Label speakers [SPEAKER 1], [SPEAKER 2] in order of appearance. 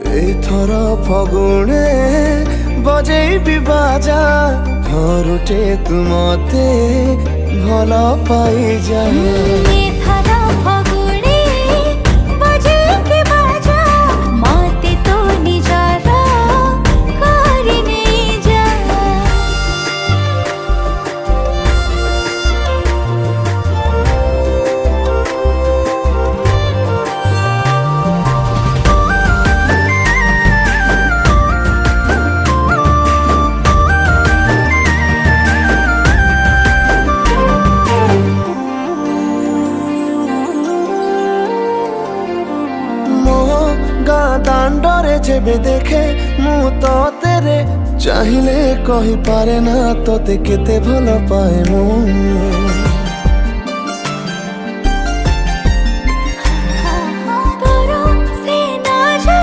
[SPEAKER 1] एथर फगुणे बजेबी बाजा थरुटे तू मते भल पाई जा। दांडरे जेबे देखे मु तो तेरे चाहिले कही पारे ना तोते केते भल पाए मु।